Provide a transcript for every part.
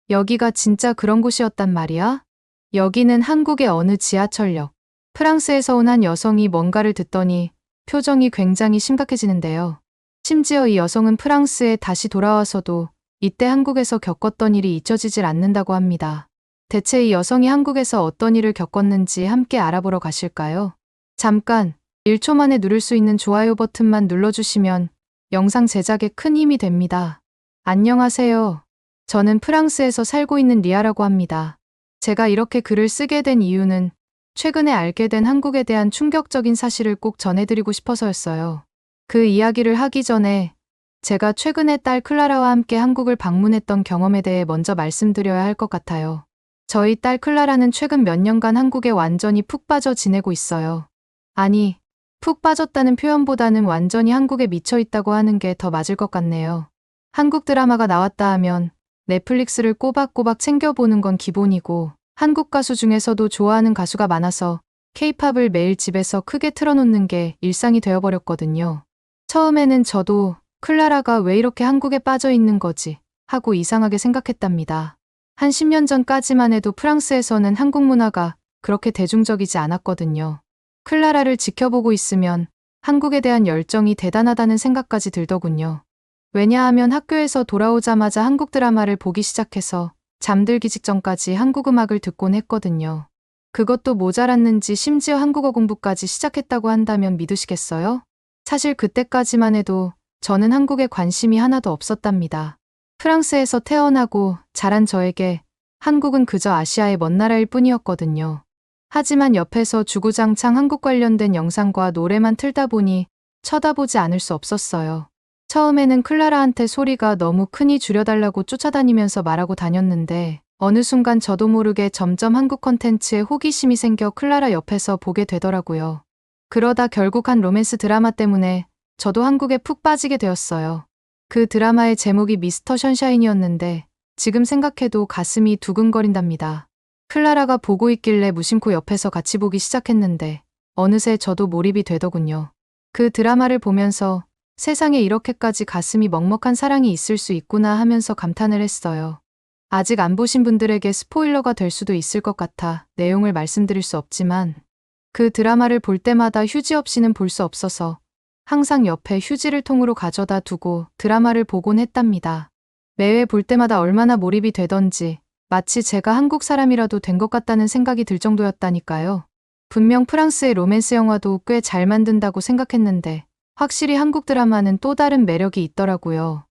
여기가 진짜 그런 곳이었단 말이야? 여기는 한국의 어느 지하철역. 프랑스에서 온 한 여성이 뭔가를 듣더니 표정이 굉장히 심각해지는데요. 심지어 이 여성은 프랑스에 다시 돌아와서도 이때 한국에서 겪었던 일이 잊혀지질 않는다고 합니다. 대체 이 여성이 한국에서 어떤 일을 겪었는지 함께 알아보러 가실까요? 잠깐 1초 만에 누를 수 있는 좋아요 버튼만 눌러주시면 영상 제작에 큰 힘이 됩니다. 안녕하세요. 저는 프랑스에서 살고 있는 리아라고 합니다. 제가 이렇게 글을 쓰게 된 이유는 최근에 알게 된 한국에 대한 충격적인 사실을 꼭 전해드리고 싶어서였어요. 그 이야기를 하기 전에 제가 최근에 딸 클라라와 함께 한국을 방문했던 경험에 대해 먼저 말씀드려야 할 것 같아요. 저희 딸 클라라는 최근 몇 년간 한국에 완전히 푹 빠져 지내고 있어요. 아니, 푹 빠졌다는 표현보다는 완전히 한국에 미쳐 있다고 하는 게 더 맞을 것 같네요. 한국 드라마가 나왔다 하면 넷플릭스를 꼬박꼬박 챙겨보는 건 기본이고, 한국 가수 중에서도 좋아하는 가수가 많아서 K-팝을 매일 집에서 크게 틀어놓는 게 일상이 되어버렸거든요. 처음에는 저도 클라라가 왜 이렇게 한국에 빠져 있는 거지 하고 이상하게 생각했답니다. 한 10년 전까지만 해도 프랑스에서는 한국 문화가 그렇게 대중적이지 않았거든요. 클라라를 지켜보고 있으면 한국에 대한 열정이 대단하다는 생각까지 들더군요. 왜냐하면 학교에서 돌아오자마자 한국 드라마를 보기 시작해서 잠들기 직전까지 한국 음악을 듣곤 했거든요. 그것도 모자랐는지 심지어 한국어 공부까지 시작했다고 한다면 믿으시겠어요? 사실 그때까지만 해도 저는 한국에 관심이 하나도 없었답니다. 프랑스에서 태어나고 자란 저에게 한국은 그저 아시아의 먼 나라일 뿐이었거든요. 하지만 옆에서 주구장창 한국 관련된 영상과 노래만 틀다 보니 쳐다보지 않을 수 없었어요. 처음에는 클라라한테 소리가 너무 크니 줄여달라고 쫓아다니면서 말하고 다녔는데 어느 순간 저도 모르게 점점 한국 콘텐츠에 호기심이 생겨 클라라 옆에서 보게 되더라고요. 그러다 결국 한 로맨스 드라마 때문에 저도 한국에 푹 빠지게 되었어요. 그 드라마의 제목이 미스터 션샤인이었는데 지금 생각해도 가슴이 두근거린답니다. 클라라가 보고 있길래 무심코 옆에서 같이 보기 시작했는데 어느새 저도 몰입이 되더군요. 그 드라마를 보면서 세상에 이렇게까지 가슴이 먹먹한 사랑이 있을 수 있구나 하면서 감탄을 했어요. 아직 안 보신 분들에게 스포일러가 될 수도 있을 것 같아 내용을 말씀드릴 수 없지만 그 드라마를 볼 때마다 휴지 없이는 볼 수 없어서 항상 옆에 휴지를 통으로 가져다 두고 드라마를 보곤 했답니다. 매회 볼 때마다 얼마나 몰입이 되던지 마치 제가 한국 사람이라도 된 것 같다는 생각이 들 정도였다니까요. 분명 프랑스의 로맨스 영화도 꽤 잘 만든다고 생각했는데 확실히 한국 드라마는 또 다른 매력이 있더라고요.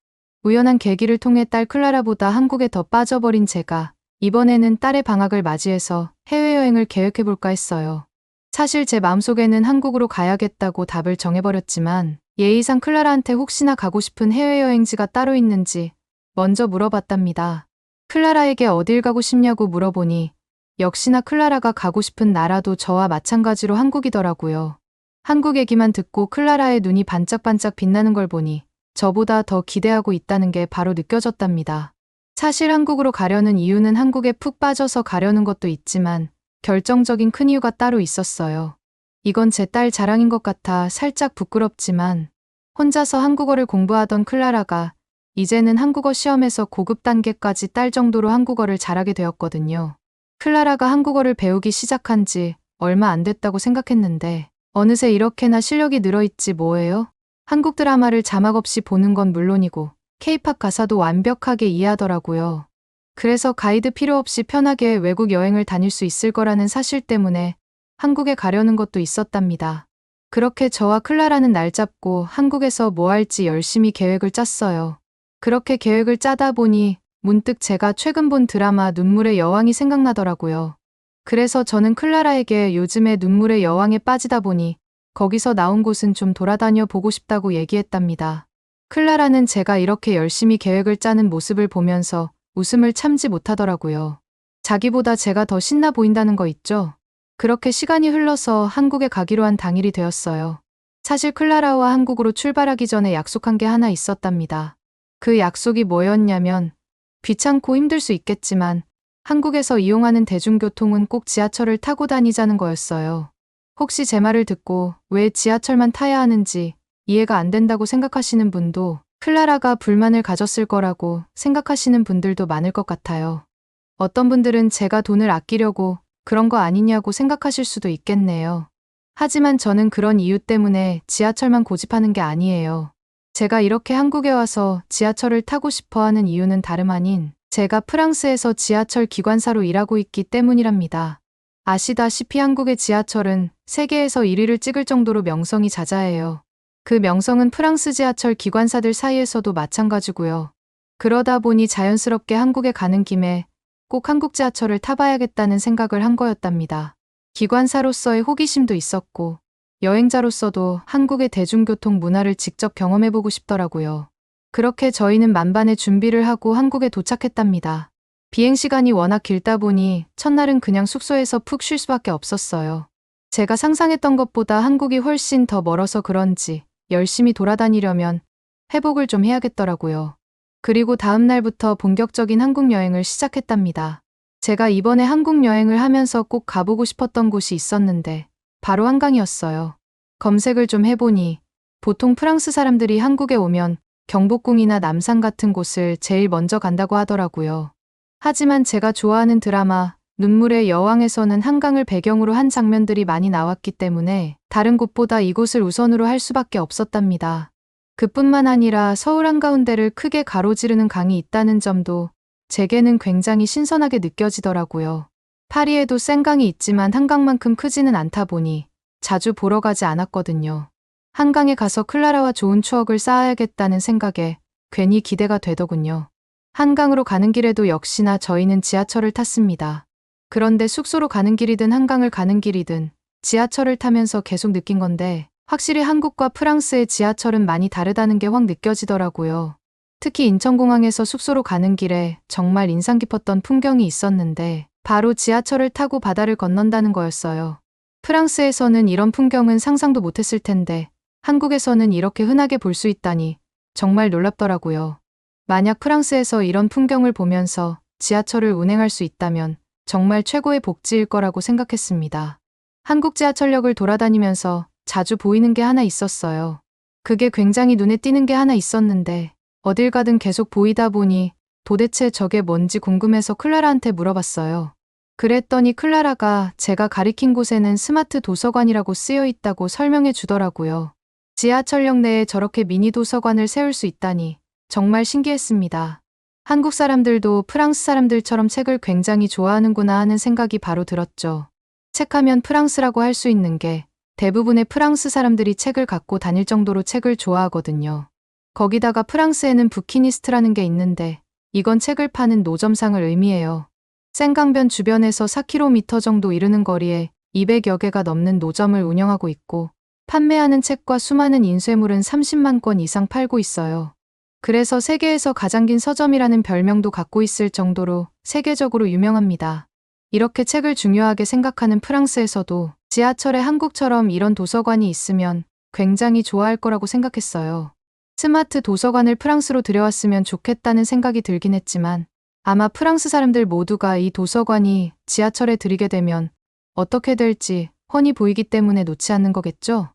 우연한 계기를 통해 딸 클라라보다 한국에 더 빠져버린 제가 이번에는 딸의 방학을 맞이해서 해외여행을 계획해볼까 했어요. 사실 제 마음속에는 한국으로 가야겠다고 답을 정해버렸지만 예의상 클라라한테 혹시나 가고 싶은 해외여행지가 따로 있는지 먼저 물어봤답니다. 클라라에게 어딜 가고 싶냐고 물어보니 역시나 클라라가 가고 싶은 나라도 저와 마찬가지로 한국이더라고요. 한국 얘기만 듣고 클라라의 눈이 반짝반짝 빛나는 걸 보니 저보다 더 기대하고 있다는 게 바로 느껴졌답니다. 사실 한국으로 가려는 이유는 한국에 푹 빠져서 가려는 것도 있지만 결정적인 큰 이유가 따로 있었어요. 이건 제 딸 자랑인 것 같아 살짝 부끄럽지만 혼자서 한국어를 공부하던 클라라가 이제는 한국어 시험에서 고급 단계까지 딸 정도로 한국어를 잘하게 되었거든요. 클라라가 한국어를 배우기 시작한 지 얼마 안 됐다고 생각했는데 어느새 이렇게나 실력이 늘어있지 뭐예요? 한국 드라마를 자막 없이 보는 건 물론이고 K-팝 가사도 완벽하게 이해하더라고요. 그래서 가이드 필요 없이 편하게 외국 여행을 다닐 수 있을 거라는 사실 때문에 한국에 가려는 것도 있었답니다. 그렇게 저와 클라라는 날 잡고 한국에서 뭐 할지 열심히 계획을 짰어요. 그렇게 계획을 짜다 보니 문득 제가 최근 본 드라마 눈물의 여왕이 생각나더라고요. 그래서 저는 클라라에게 요즘에 눈물의 여왕에 빠지다 보니 거기서 나온 곳은 좀 돌아다녀 보고 싶다고 얘기했답니다. 클라라는 제가 이렇게 열심히 계획을 짜는 모습을 보면서 웃음을 참지 못하더라고요. 자기보다 제가 더 신나 보인다는 거 있죠? 그렇게 시간이 흘러서 한국에 가기로 한 당일이 되었어요. 사실 클라라와 한국으로 출발하기 전에 약속한 게 하나 있었답니다. 그 약속이 뭐였냐면 귀찮고 힘들 수 있겠지만 한국에서 이용하는 대중교통은 꼭 지하철을 타고 다니자는 거였어요. 혹시 제 말을 듣고 왜 지하철만 타야 하는지 이해가 안 된다고 생각하시는 분도 클라라가 불만을 가졌을 거라고 생각하시는 분들도 많을 것 같아요. 어떤 분들은 제가 돈을 아끼려고 그런 거 아니냐고 생각하실 수도 있겠네요. 하지만 저는 그런 이유 때문에 지하철만 고집하는 게 아니에요. 제가 이렇게 한국에 와서 지하철을 타고 싶어 하는 이유는 다름 아닌 제가 프랑스에서 지하철 기관사로 일하고 있기 때문이랍니다. 아시다시피 한국의 지하철은 세계에서 1위를 찍을 정도로 명성이 자자해요. 그 명성은 프랑스 지하철 기관사들 사이에서도 마찬가지고요. 그러다 보니 자연스럽게 한국에 가는 김에 꼭 한국 지하철을 타봐야겠다는 생각을 한 거였답니다. 기관사로서의 호기심도 있었고 여행자로서도 한국의 대중교통 문화를 직접 경험해보고 싶더라고요. 그렇게 저희는 만반의 준비를 하고 한국에 도착했답니다. 비행시간이 워낙 길다 보니 첫날은 그냥 숙소에서 푹 쉴 수밖에 없었어요. 제가 상상했던 것보다 한국이 훨씬 더 멀어서 그런지 열심히 돌아다니려면 회복을 좀 해야겠더라고요. 그리고 다음 날부터 본격적인 한국 여행을 시작했답니다. 제가 이번에 한국 여행을 하면서 꼭 가보고 싶었던 곳이 있었는데 바로 한강이었어요. 검색을 좀 해보니 보통 프랑스 사람들이 한국에 오면 경복궁이나 남산 같은 곳을 제일 먼저 간다고 하더라고요. 하지만 제가 좋아하는 드라마 눈물의 여왕에서는 한강을 배경으로 한 장면들이 많이 나왔기 때문에 다른 곳보다 이곳을 우선으로 할 수밖에 없었답니다. 그뿐만 아니라 서울 한가운데를 크게 가로지르는 강이 있다는 점도 제게는 굉장히 신선하게 느껴지더라고요. 파리에도 센강이 있지만 한강만큼 크지는 않다 보니 자주 보러 가지 않았거든요. 한강에 가서 클라라와 좋은 추억을 쌓아야겠다는 생각에 괜히 기대가 되더군요. 한강으로 가는 길에도 역시나 저희는 지하철을 탔습니다. 그런데 숙소로 가는 길이든 한강을 가는 길이든 지하철을 타면서 계속 느낀 건데 확실히 한국과 프랑스의 지하철은 많이 다르다는 게 확 느껴지더라고요. 특히 인천공항에서 숙소로 가는 길에 정말 인상 깊었던 풍경이 있었는데 바로 지하철을 타고 바다를 건넌다는 거였어요. 프랑스에서는 이런 풍경은 상상도 못했을 텐데 한국에서는 이렇게 흔하게 볼 수 있다니 정말 놀랍더라고요. 만약 프랑스에서 이런 풍경을 보면서 지하철을 운행할 수 있다면 정말 최고의 복지일 거라고 생각했습니다. 한국 지하철역을 돌아다니면서 자주 보이는 게 하나 있었어요. 그게 굉장히 눈에 띄는 게 하나 있었는데 어딜 가든 계속 보이다 보니 도대체 저게 뭔지 궁금해서 클라라한테 물어봤어요. 그랬더니 클라라가 제가 가리킨 곳에는 스마트 도서관이라고 쓰여 있다고 설명해 주더라고요. 지하철역 내에 저렇게 미니 도서관을 세울 수 있다니 정말 신기했습니다. 한국 사람들도 프랑스 사람들처럼 책을 굉장히 좋아하는구나 하는 생각이 바로 들었죠. 책하면 프랑스라고 할 수 있는 게 대부분의 프랑스 사람들이 책을 갖고 다닐 정도로 책을 좋아하거든요. 거기다가 프랑스에는 부키니스트라는 게 있는데 이건 책을 파는 노점상을 의미해요. 센강변 주변에서 4km 정도 이르는 거리에 200여 개가 넘는 노점을 운영하고 있고 판매하는 책과 수많은 인쇄물은 30만 권 이상 팔고 있어요. 그래서 세계에서 가장 긴 서점이라는 별명도 갖고 있을 정도로 세계적으로 유명합니다. 이렇게 책을 중요하게 생각하는 프랑스에서도 지하철에 한국처럼 이런 도서관이 있으면 굉장히 좋아할 거라고 생각했어요. 스마트 도서관을 프랑스로 들여왔으면 좋겠다는 생각이 들긴 했지만 아마 프랑스 사람들 모두가 이 도서관이 지하철에 들이게 되면 어떻게 될지 훤히 보이기 때문에 놓지 않는 거겠죠?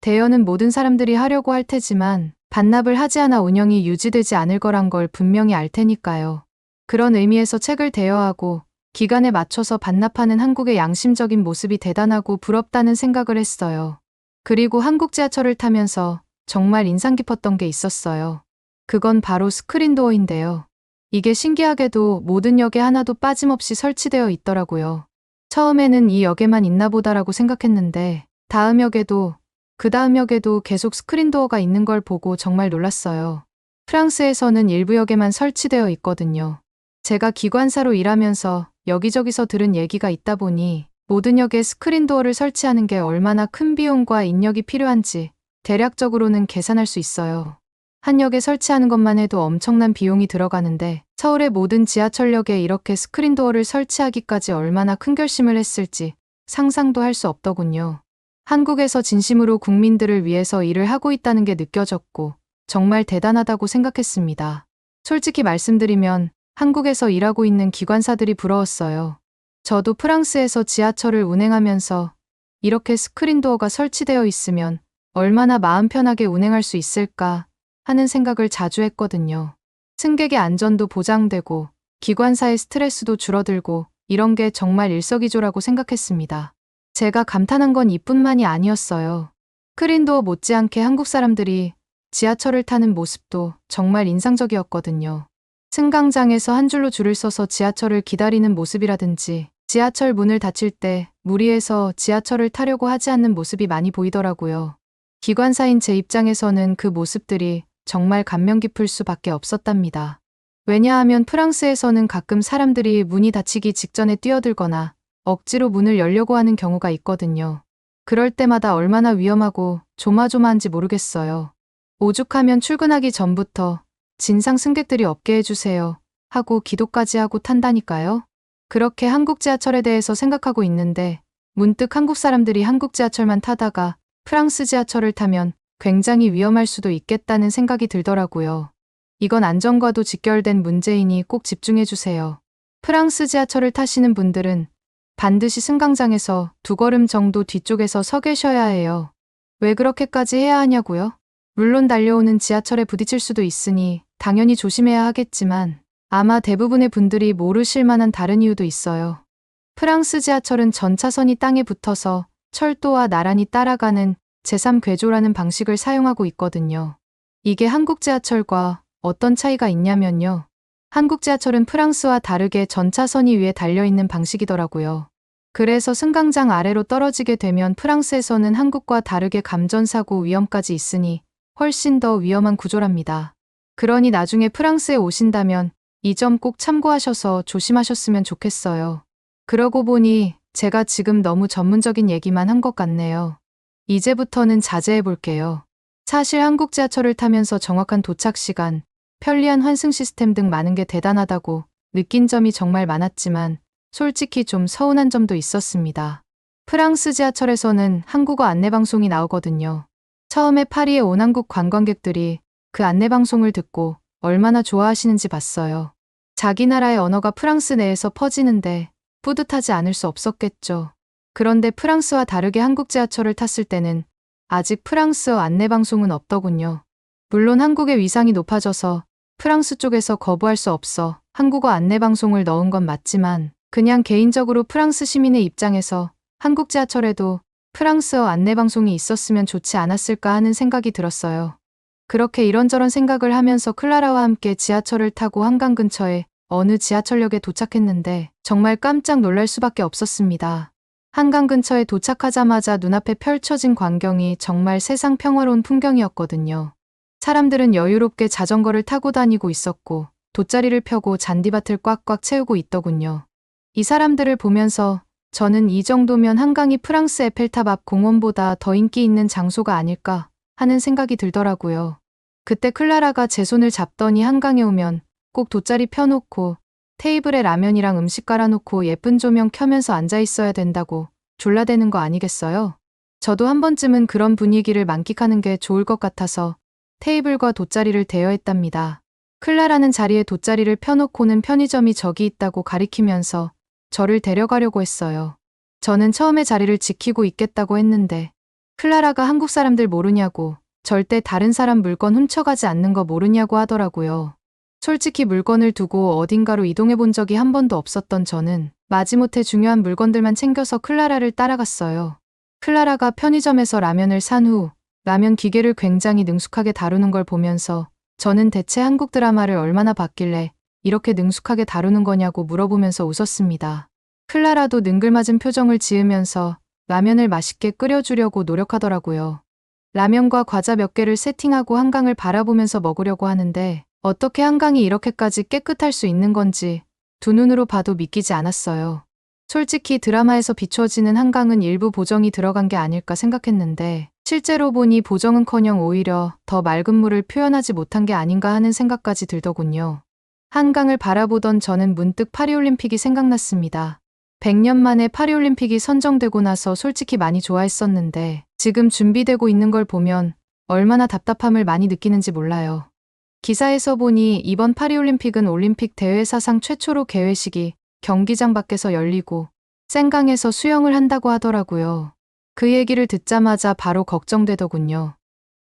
대여는 모든 사람들이 하려고 할 테지만 반납을 하지 않아 운영이 유지되지 않을 거란 걸 분명히 알 테니까요. 그런 의미에서 책을 대여하고 기간에 맞춰서 반납하는 한국의 양심적인 모습이 대단하고 부럽다는 생각을 했어요. 그리고 한국 지하철을 타면서 정말 인상 깊었던 게 있었어요. 그건 바로 스크린도어인데요. 이게 신기하게도 모든 역에 하나도 빠짐없이 설치되어 있더라고요. 처음에는 이 역에만 있나 보다라고 생각했는데 다음 역에도 그 다음 역에도 계속 스크린도어가 있는 걸 보고 정말 놀랐어요. 프랑스에서는 일부 역에만 설치되어 있거든요. 제가 기관사로 일하면서 여기저기서 들은 얘기가 있다 보니 모든 역에 스크린도어를 설치하는 게 얼마나 큰 비용과 인력이 필요한지 대략적으로는 계산할 수 있어요. 한 역에 설치하는 것만 해도 엄청난 비용이 들어가는데 서울의 모든 지하철역에 이렇게 스크린도어를 설치하기까지 얼마나 큰 결심을 했을지 상상도 할 수 없더군요. 한국에서 진심으로 국민들을 위해서 일을 하고 있다는 게 느껴졌고 정말 대단하다고 생각했습니다. 솔직히 말씀드리면 한국에서 일하고 있는 기관사들이 부러웠어요. 저도 프랑스에서 지하철을 운행하면서 이렇게 스크린도어가 설치되어 있으면 얼마나 마음 편하게 운행할 수 있을까 하는 생각을 자주 했거든요. 승객의 안전도 보장되고 기관사의 스트레스도 줄어들고 이런 게 정말 일석이조라고 생각했습니다. 제가 감탄한 건 이뿐만이 아니었어요. 크린도어 못지않게 한국 사람들이 지하철을 타는 모습도 정말 인상적이었거든요. 승강장에서 한 줄로 줄을 서서 지하철을 기다리는 모습이라든지 지하철 문을 닫힐 때 무리해서 지하철을 타려고 하지 않는 모습이 많이 보이더라고요. 기관사인 제 입장에서는 그 모습들이 정말 감명 깊을 수밖에 없었답니다. 왜냐하면 프랑스에서는 가끔 사람들이 문이 닫히기 직전에 뛰어들거나 억지로 문을 열려고 하는 경우가 있거든요. 그럴 때마다 얼마나 위험하고 조마조마한지 모르겠어요. 오죽하면 출근하기 전부터 진상 승객들이 없게 해주세요 하고 기도까지 하고 탄다니까요. 그렇게 한국 지하철에 대해서 생각하고 있는데 문득 한국 사람들이 한국 지하철만 타다가 프랑스 지하철을 타면 굉장히 위험할 수도 있겠다는 생각이 들더라고요. 이건 안전과도 직결된 문제이니 꼭 집중해주세요. 프랑스 지하철을 타시는 분들은 반드시 승강장에서 2걸음 정도 뒤쪽에서 서 계셔야 해요. 왜 그렇게까지 해야 하냐고요? 물론 달려오는 지하철에 부딪힐 수도 있으니 당연히 조심해야 하겠지만 아마 대부분의 분들이 모르실 만한 다른 이유도 있어요. 프랑스 지하철은 전차선이 땅에 붙어서 철도와 나란히 따라가는 제3궤조라는 방식을 사용하고 있거든요. 이게 한국 지하철과 어떤 차이가 있냐면요. 한국 지하철은 프랑스와 다르게 전차선이 위에 달려있는 방식이더라고요. 그래서 승강장 아래로 떨어지게 되면 프랑스에서는 한국과 다르게 감전사고 위험까지 있으니 훨씬 더 위험한 구조랍니다. 그러니 나중에 프랑스에 오신다면 이 점 꼭 참고하셔서 조심하셨으면 좋겠어요. 그러고 보니 제가 지금 너무 전문적인 얘기만 한 것 같네요. 이제부터는 자제해 볼게요. 사실 한국 지하철을 타면서 정확한 도착 시간, 편리한 환승 시스템 등 많은 게 대단하다고 느낀 점이 정말 많았지만 솔직히 좀 서운한 점도 있었습니다. 프랑스 지하철에서는 한국어 안내방송이 나오거든요. 처음에 파리에 온 한국 관광객들이 그 안내방송을 듣고 얼마나 좋아하시는지 봤어요. 자기 나라의 언어가 프랑스 내에서 퍼지는데 뿌듯하지 않을 수 없었겠죠. 그런데 프랑스와 다르게 한국 지하철을 탔을 때는 아직 프랑스어 안내방송은 없더군요. 물론 한국의 위상이 높아져서 프랑스 쪽에서 거부할 수 없어 한국어 안내방송을 넣은 건 맞지만 그냥 개인적으로 프랑스 시민의 입장에서 한국 지하철에도 프랑스어 안내방송이 있었으면 좋지 않았을까 하는 생각이 들었어요. 그렇게 이런저런 생각을 하면서 클라라와 함께 지하철을 타고 한강 근처에 어느 지하철역에 도착했는데 정말 깜짝 놀랄 수밖에 없었습니다. 한강 근처에 도착하자마자 눈앞에 펼쳐진 광경이 정말 세상 평화로운 풍경이었거든요. 사람들은 여유롭게 자전거를 타고 다니고 있었고 돗자리를 펴고 잔디밭을 꽉꽉 채우고 있더군요. 이 사람들을 보면서 저는 이 정도면 한강이 프랑스 에펠탑 앞 공원보다 더 인기 있는 장소가 아닐까 하는 생각이 들더라고요. 그때 클라라가 제 손을 잡더니 한강에 오면 꼭 돗자리 펴놓고 테이블에 라면이랑 음식 깔아놓고 예쁜 조명 켜면서 앉아 있어야 된다고 졸라대는 거 아니겠어요? 저도 한 번쯤은 그런 분위기를 만끽하는 게 좋을 것 같아서 테이블과 돗자리를 대여했답니다. 클라라는 자리에 돗자리를 펴놓고는 편의점이 저기 있다고 가리키면서 저를 데려가려고 했어요. 저는 처음에 자리를 지키고 있겠다고 했는데 클라라가 한국 사람들 모르냐고 절대 다른 사람 물건 훔쳐가지 않는 거 모르냐고 하더라고요. 솔직히 물건을 두고 어딘가로 이동해 본 적이 한 번도 없었던 저는 마지못해 중요한 물건들만 챙겨서 클라라를 따라갔어요. 클라라가 편의점에서 라면을 산 후 라면 기계를 굉장히 능숙하게 다루는 걸 보면서 저는 대체 한국 드라마를 얼마나 봤길래 이렇게 능숙하게 다루는 거냐고 물어보면서 웃었습니다. 클라라도 능글맞은 표정을 지으면서 라면을 맛있게 끓여주려고 노력하더라고요. 라면과 과자 몇 개를 세팅하고 한강을 바라보면서 먹으려고 하는데 어떻게 한강이 이렇게까지 깨끗할 수 있는 건지 두 눈으로 봐도 믿기지 않았어요. 솔직히 드라마에서 비춰지는 한강은 일부 보정이 들어간 게 아닐까 생각했는데 실제로 보니 보정은커녕 오히려 더 맑은 물을 표현하지 못한 게 아닌가 하는 생각까지 들더군요. 한강을 바라보던 저는 문득 파리올림픽이 생각났습니다. 100년 만에 파리올림픽이 선정되고 나서 솔직히 많이 좋아했었는데 지금 준비되고 있는 걸 보면 얼마나 답답함을 많이 느끼는지 몰라요. 기사에서 보니 이번 파리올림픽은 올림픽 대회 사상 최초로 개회식이 경기장 밖에서 열리고 센강에서 수영을 한다고 하더라고요. 그 얘기를 듣자마자 바로 걱정되더군요.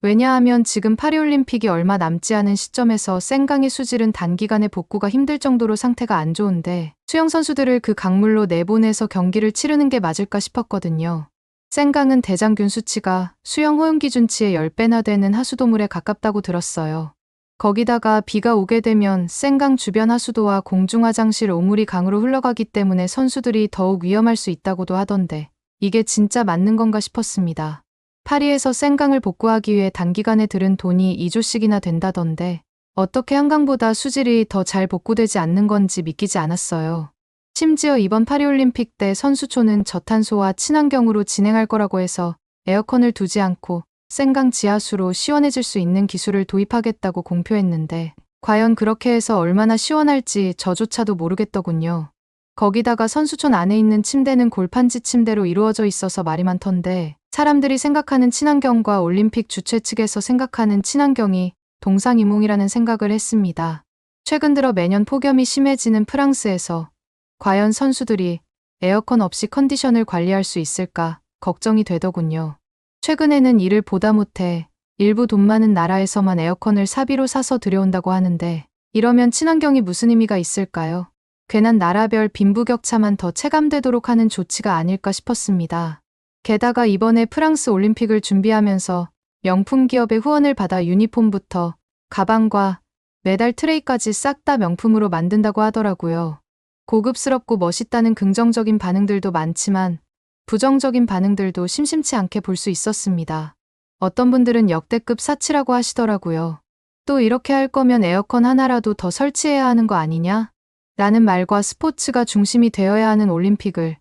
왜냐하면 지금 파리올림픽이 얼마 남지 않은 시점에서 생강의 수질은 단기간에 복구가 힘들 정도로 상태가 안 좋은데 수영 선수들을 그 강물로 내보내서 경기를 치르는 게 맞을까 싶었거든요. 생강은 대장균 수치가 수영 허용 기준치의 10배나 되는 하수도물에 가깝다고 들었어요. 거기다가 비가 오게 되면 생강 주변 하수도와 공중화장실 오물이 강으로 흘러가기 때문에 선수들이 더욱 위험할 수 있다고도 하던데 이게 진짜 맞는 건가 싶었습니다. 파리에서 생강을 복구하기 위해 단기간에 들은 돈이 2조씩이나 된다던데 어떻게 한강보다 수질이 더 잘 복구되지 않는 건지 믿기지 않았어요. 심지어 이번 파리올림픽 때 선수촌은 저탄소와 친환경으로 진행할 거라고 해서 에어컨을 두지 않고 생강 지하수로 시원해질 수 있는 기술을 도입하겠다고 공표했는데 과연 그렇게 해서 얼마나 시원할지 저조차도 모르겠더군요. 거기다가 선수촌 안에 있는 침대는 골판지 침대로 이루어져 있어서 말이 많던데 사람들이 생각하는 친환경과 올림픽 주최 측에서 생각하는 친환경이 동상이몽이라는 생각을 했습니다. 최근 들어 매년 폭염이 심해지는 프랑스에서 과연 선수들이 에어컨 없이 컨디션을 관리할 수 있을까 걱정이 되더군요. 최근에는 이를 보다 못해 일부 돈 많은 나라에서만 에어컨을 사비로 사서 들여온다고 하는데 이러면 친환경이 무슨 의미가 있을까요? 괜한 나라별 빈부격차만 더 체감되도록 하는 조치가 아닐까 싶었습니다. 게다가 이번에 프랑스 올림픽을 준비하면서 명품 기업의 후원을 받아 유니폼부터 가방과 메달 트레이까지 싹 다 명품으로 만든다고 하더라고요. 고급스럽고 멋있다는 긍정적인 반응들도 많지만 부정적인 반응들도 심심치 않게 볼 수 있었습니다. 어떤 분들은 역대급 사치라고 하시더라고요. 또 이렇게 할 거면 에어컨 하나라도 더 설치해야 하는 거 아니냐? 라는 말과 스포츠가 중심이 되어야 하는 올림픽을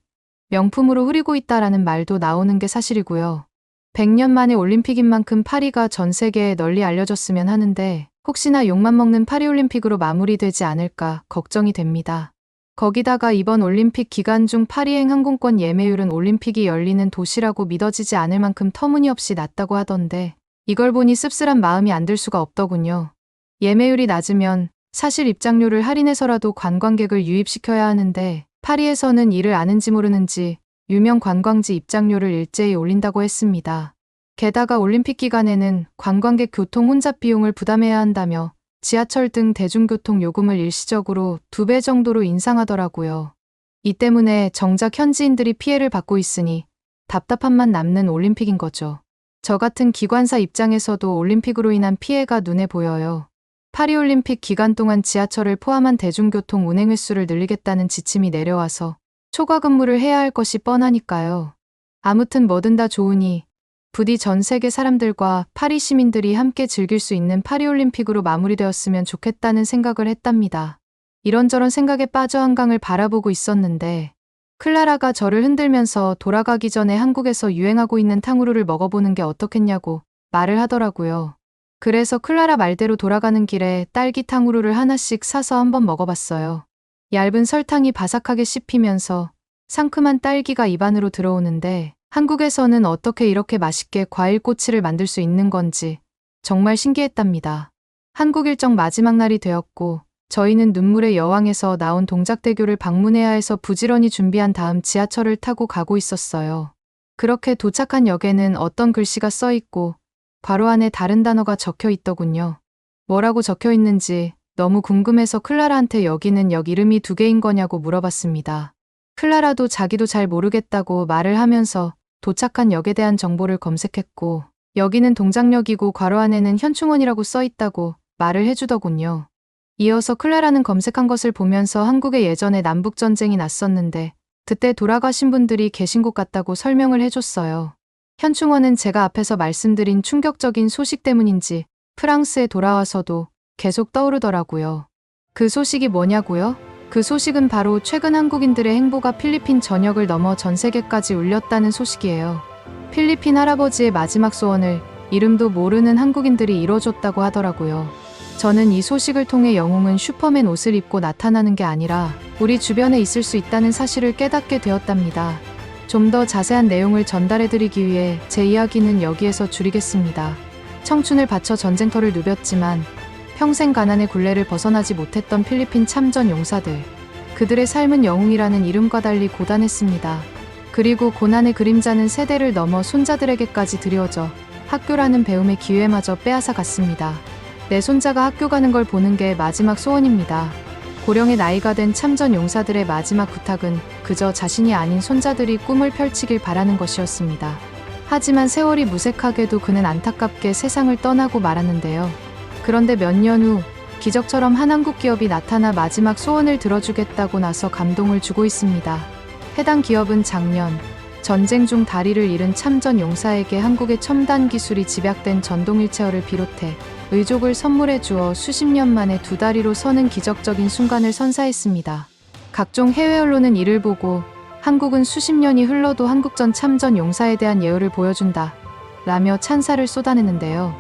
명품으로 흐리고 있다라는 말도 나오는 게 사실이고요. 100년 만에 올림픽인 만큼 파리가 전 세계에 널리 알려졌으면 하는데 혹시나 욕만 먹는 파리올림픽으로 마무리되지 않을까 걱정이 됩니다. 거기다가 이번 올림픽 기간 중 파리행 항공권 예매율은 올림픽이 열리는 도시라고 믿어지지 않을 만큼 터무니없이 낮다고 하던데 이걸 보니 씁쓸한 마음이 안 들 수가 없더군요. 예매율이 낮으면 사실 입장료를 할인해서라도 관광객을 유입시켜야 하는데 파리에서는 이를 아는지 모르는지 유명 관광지 입장료를 일제히 올린다고 했습니다. 게다가 올림픽 기간에는 관광객 교통 혼잡 비용을 부담해야 한다며 지하철 등 대중교통 요금을 일시적으로 2배 정도로 인상하더라고요. 이 때문에 정작 현지인들이 피해를 받고 있으니 답답함만 남는 올림픽인 거죠. 저 같은 기관사 입장에서도 올림픽으로 인한 피해가 눈에 보여요. 파리올림픽 기간 동안 지하철을 포함한 대중교통 운행 횟수를 늘리겠다는 지침이 내려와서 초과 근무를 해야 할 것이 뻔하니까요. 아무튼 뭐든 다 좋으니 부디 전 세계 사람들과 파리 시민들이 함께 즐길 수 있는 파리올림픽으로 마무리되었으면 좋겠다는 생각을 했답니다. 이런저런 생각에 빠져 한강을 바라보고 있었는데 클라라가 저를 흔들면서 돌아가기 전에 한국에서 유행하고 있는 탕후루를 먹어보는 게 어떻겠냐고 말을 하더라고요. 그래서 클라라 말대로 돌아가는 길에 딸기 탕후루를 하나씩 사서 한번 먹어봤어요. 얇은 설탕이 바삭하게 씹히면서 상큼한 딸기가 입안으로 들어오는데 한국에서는 어떻게 이렇게 맛있게 과일꼬치를 만들 수 있는 건지 정말 신기했답니다. 한국 일정 마지막 날이 되었고 저희는 눈물의 여왕에서 나온 동작대교를 방문해야 해서 부지런히 준비한 다음 지하철을 타고 가고 있었어요. 그렇게 도착한 역에는 어떤 글씨가 써 있고 괄호 안에 다른 단어가 적혀 있더군요. 뭐라고 적혀 있는지 너무 궁금해서 클라라한테 여기는 역 이름이 2개인 거냐고 물어봤습니다. 클라라도 자기도 잘 모르겠다고 말을 하면서 도착한 역에 대한 정보를 검색했고 여기는 동작역이고 괄호 안에는 현충원이라고 써 있다고 말을 해주더군요. 이어서 클라라는 검색한 것을 보면서 한국에 예전에 남북전쟁이 났었는데 그때 돌아가신 분들이 계신 곳 같다고 설명을 해줬어요. 현충원은 제가 앞에서 말씀드린 충격적인 소식 때문인지 프랑스에 돌아와서도 계속 떠오르더라고요. 그 소식이 뭐냐고요? 그 소식은 바로 최근 한국인들의 행보가 필리핀 전역을 넘어 전 세계까지 울렸다는 소식이에요. 필리핀 할아버지의 마지막 소원을 이름도 모르는 한국인들이 이뤄줬다고 하더라고요. 저는 이 소식을 통해 영웅은 슈퍼맨 옷을 입고 나타나는 게 아니라 우리 주변에 있을 수 있다는 사실을 깨닫게 되었답니다. 좀 더 자세한 내용을 전달해드리기 위해 제 이야기는 여기에서 줄이겠습니다. 청춘을 바쳐 전쟁터를 누볐지만 평생 가난의 굴레를 벗어나지 못했던 필리핀 참전 용사들. 그들의 삶은 영웅이라는 이름과 달리 고단했습니다. 그리고 고난의 그림자는 세대를 넘어 손자들에게까지 드리워져 학교라는 배움의 기회마저 빼앗아 갔습니다. 내 손자가 학교 가는 걸 보는 게 마지막 소원입니다. 고령의 나이가 된 참전 용사들의 마지막 부탁은 그저 자신이 아닌 손자들이 꿈을 펼치길 바라는 것이었습니다. 하지만 세월이 무색하게도 그는 안타깝게 세상을 떠나고 말았는데요. 그런데 몇 년 후 기적처럼 한 한국 기업이 나타나 마지막 소원을 들어주겠다고 나서 감동을 주고 있습니다. 해당 기업은 작년 전쟁 중 다리를 잃은 참전 용사에게 한국의 첨단 기술이 집약된 전동휠체어를 비롯해 의족을 선물해 주어 수십 년 만에 두 다리로 서는 기적적인 순간을 선사했습니다. 각종 해외 언론은 이를 보고 한국은 수십 년이 흘러도 한국전 참전 용사에 대한 예우를 보여준다 라며 찬사를 쏟아내는데요.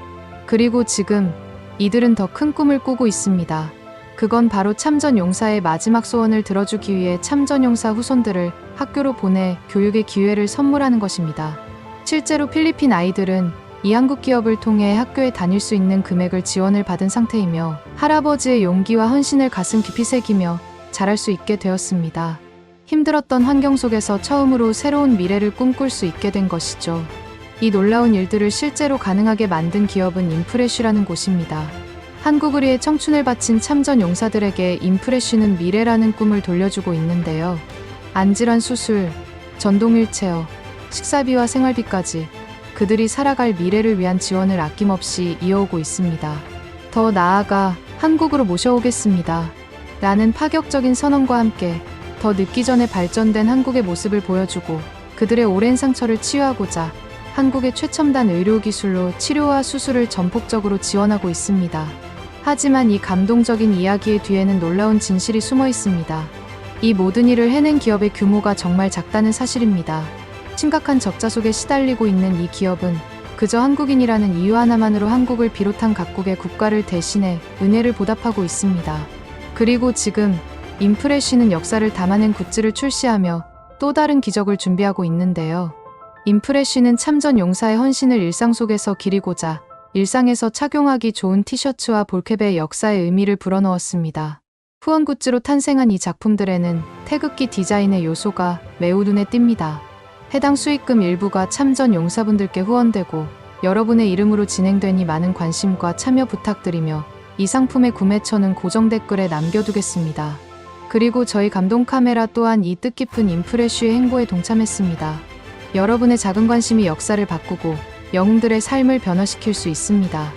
그리고 지금 이들은 더 큰 꿈을 꾸고 있습니다. 그건 바로 참전 용사의 마지막 소원을 들어주기 위해 참전 용사 후손들을 학교로 보내 교육의 기회를 선물하는 것입니다. 실제로 필리핀 아이들은 이 한국 기업을 통해 학교에 다닐 수 있는 금액을 지원을 받은 상태이며 할아버지의 용기와 헌신을 가슴 깊이 새기며 자랄 수 있게 되었습니다. 힘들었던 환경 속에서 처음으로 새로운 미래를 꿈꿀 수 있게 된 것이죠. 이 놀라운 일들을 실제로 가능하게 만든 기업은 인프레쉬라는 곳입니다. 한국을 위해 청춘을 바친 참전 용사들에게 인프레쉬는 미래라는 꿈을 돌려주고 있는데요. 안질환 수술, 전동 휠체어, 식사비와 생활비까지 그들이 살아갈 미래를 위한 지원을 아낌없이 이어오고 있습니다. 더 나아가 한국으로 모셔오겠습니다. 라는 파격적인 선언과 함께 더 늦기 전에 발전된 한국의 모습을 보여주고 그들의 오랜 상처를 치유하고자 한국의 최첨단 의료기술로 치료와 수술을 전폭적으로 지원하고 있습니다. 하지만 이 감동적인 이야기의 뒤에는 놀라운 진실이 숨어 있습니다. 이 모든 일을 해낸 기업의 규모가 정말 작다는 사실입니다. 심각한 적자 속에 시달리고 있는 이 기업은 그저 한국인이라는 이유 하나만으로 한국을 비롯한 각국의 국가를 대신해 은혜를 보답하고 있습니다. 그리고 지금 인프레쉬는 역사를 담아낸 굿즈를 출시하며 또 다른 기적을 준비하고 있는데요. 인프레쉬는 참전 용사의 헌신을 일상 속에서 기리고자 일상에서 착용하기 좋은 티셔츠와 볼캡의 역사의 의미를 불어넣었습니다. 후원 굿즈로 탄생한 이 작품들에는 태극기 디자인의 요소가 매우 눈에 띕니다. 해당 수익금 일부가 참전 용사분들께 후원되고 여러분의 이름으로 진행되니 많은 관심과 참여 부탁드리며 이 상품의 구매처는 고정 댓글에 남겨두겠습니다. 그리고 저희 감동 카메라 또한 이 뜻깊은 인프레쉬의 행보에 동참했습니다. 여러분의 작은 관심이 역사를 바꾸고 영웅들의 삶을 변화시킬 수 있습니다.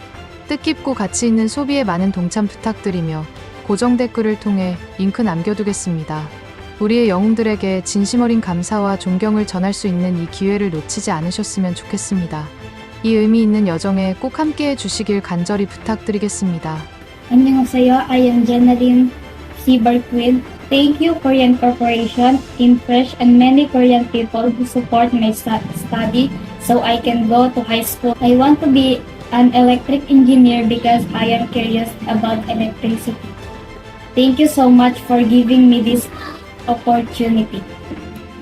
뜻깊고 가치 있는 소비에 많은 동참 부탁드리며 고정 댓글을 통해 링크 남겨두겠습니다. 우리의 영웅들에게 진심 어린 감사와 존경을 전할 수 있는 이 기회를 놓치지 않으셨으면 좋겠습니다. 이 의미 있는 여정에 꼭 함께해 주시길 간절히 부탁드리겠습니다. 안녕하세요. I am Jenaline C. Barquin. Thank you, Korean Corporation, Imfresh, and many Korean people who support my study so I can go to high school. I want to be an electric engineer because I am curious about electricity. Thank you so much for giving me this opportunity.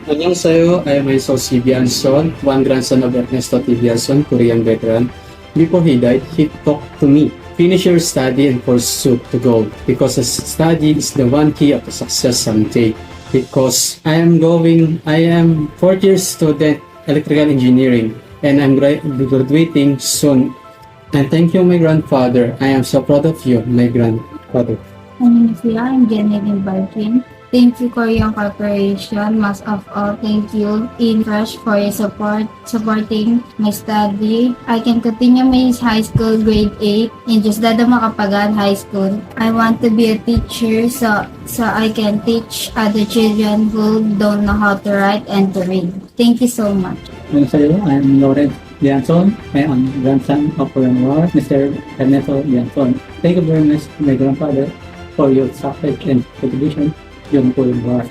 안녕하세요. I am myself Si Bianson, one grandson of Ernesto T. Bianson, Korean veteran. Before he died, he talked to me. Finish your study and pursue to goal because study is the one key of success someday. Because I am fourth year student electrical engineering and I'm graduating soon. And thank you, my grandfather. I am so proud of you, my grandfather. 안녕하세요. I'm Jenaline Barquin. Thank you, Korean Corporation. Most of all, thank you, Infresh, for your supporting my study. I can continue my high school grade 8 in Diosdado Macapagal High School. I want to be a teacher so I can teach other children who don't know how to write and to read. Thank you so much. Hello, I'm Lawrence Bianson. I am grandson of Korean War, Mr. Ernesto Bianson. Thank you very much, my grandfather, for your sacrifice and contribution during Korean War.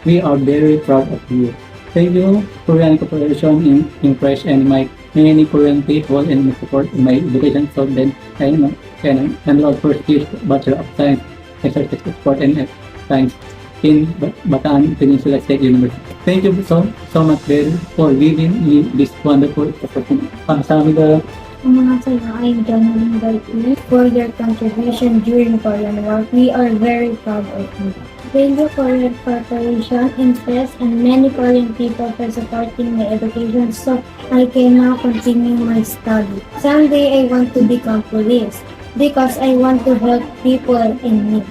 We are very proud of you. Thank you, Korean Corporation, Imfresh, and my many Korean people and support in my education. So then I can enroll first year Bachelor of Science in Statistics, Sport and Science in Bataan Peninsula State University. Thank you so much, Ben, for giving me this wonderful opportunity. 감사합니다. Annyeonghaseyo, I'm Jenaline Barquin. For your contribution during Korean War, we are very proud of you. Thank you for your cooperation, interest, and many Korean people for supporting my education so I can now continue my study. Someday I want to become police because I want to help people in need.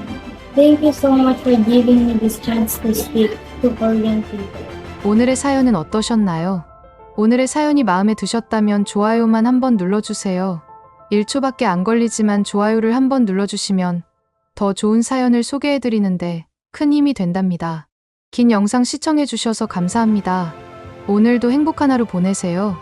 Thank you so much for giving me this chance to speak to Korean people. 오늘의 사연은 어떠셨나요? 오늘의 사연이 마음에 드셨다면 좋아요만 한번 눌러주세요. 1초밖에 안 걸리지만 좋아요를 한번 눌러주시면 더 좋은 사연을 소개해드리는데 큰 힘이 된답니다. 긴 영상 시청해주셔서 감사합니다. 오늘도 행복한 하루 보내세요.